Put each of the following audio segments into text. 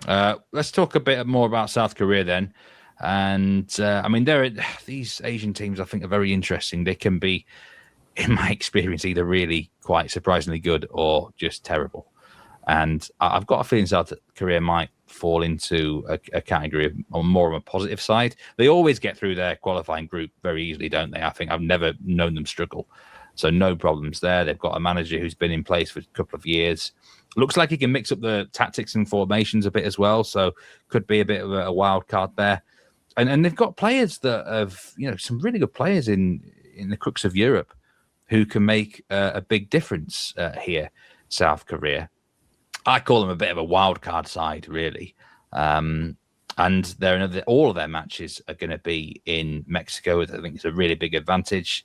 Let's talk a bit more about South Korea then. And I mean, these Asian teams, I think, are very interesting. They can be, in my experience, either really quite surprisingly good or just terrible. And I've got a feeling South Korea might fall into a category of more on a positive side. They always get through their qualifying group very easily, don't they? I think I've never known them struggle. So no problems there. They've got a manager who's been in place for a couple of years. Looks like he can mix up the tactics and formations a bit as well. So could be a bit of a wild card there. And they've got players that have, some really good players in the crux of Europe who can make a big difference here, South Korea. I call them a bit of a wild card side, really. And all of their matches are going to be in Mexico. I think it's a really big advantage.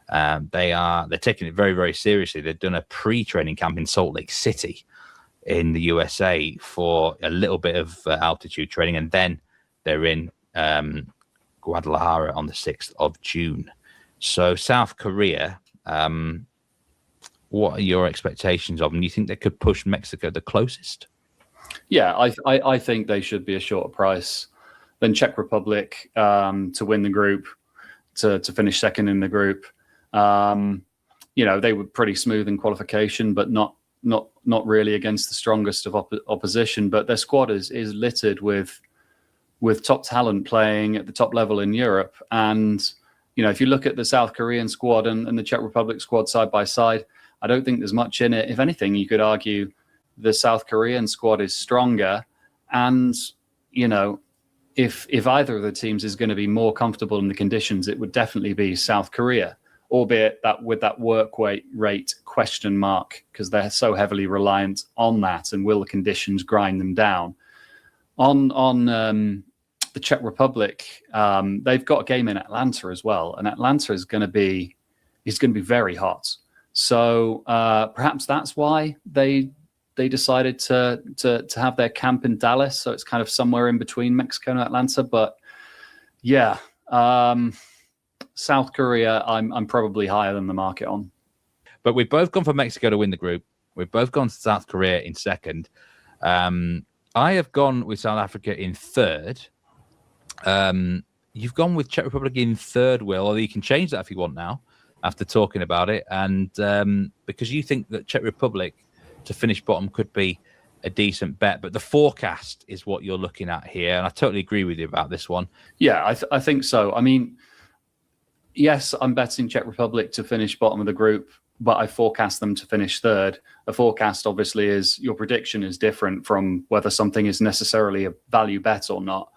They're taking it very, very seriously. They've done a pre-training camp in Salt Lake City in the USA for a little bit of altitude training, and then they're in Guadalajara on the 6th of June. So South Korea, what are your expectations of them? Do you think they could push Mexico the closest? Yeah, I think they should be a shorter price than Czech Republic to win the group, to finish second in the group. They were pretty smooth in qualification, but not really against the strongest of opposition. But their squad is littered with top talent playing at the top level in Europe. And, if you look at the South Korean squad and the Czech Republic squad side by side, I don't think there's much in it. If anything, you could argue the South Korean squad is stronger. And, if either of the teams is going to be more comfortable in the conditions, it would definitely be South Korea, albeit that with that work rate question mark, because they're so heavily reliant on that, and will the conditions grind them down? On the Czech Republic, they've got a game in Atlanta as well, and Atlanta is going to be very hot. So perhaps that's why they decided to have their camp in Dallas. So it's kind of somewhere in between Mexico and Atlanta. But yeah, South Korea, I'm probably higher than the market on. But we've both gone for Mexico to win the group. We've both gone to South Korea in second. I have gone with South Africa in third. You've gone with Czech Republic in third, Will, although you can change that if you want now after talking about it. And because you think that Czech Republic to finish bottom could be a decent bet, but the forecast is what you're looking at here. And I totally agree with you about this one. Yeah, I think so. I mean, yes, I'm betting Czech Republic to finish bottom of the group, but I forecast them to finish third. A forecast, obviously, is your prediction is different from whether something is necessarily a value bet or not.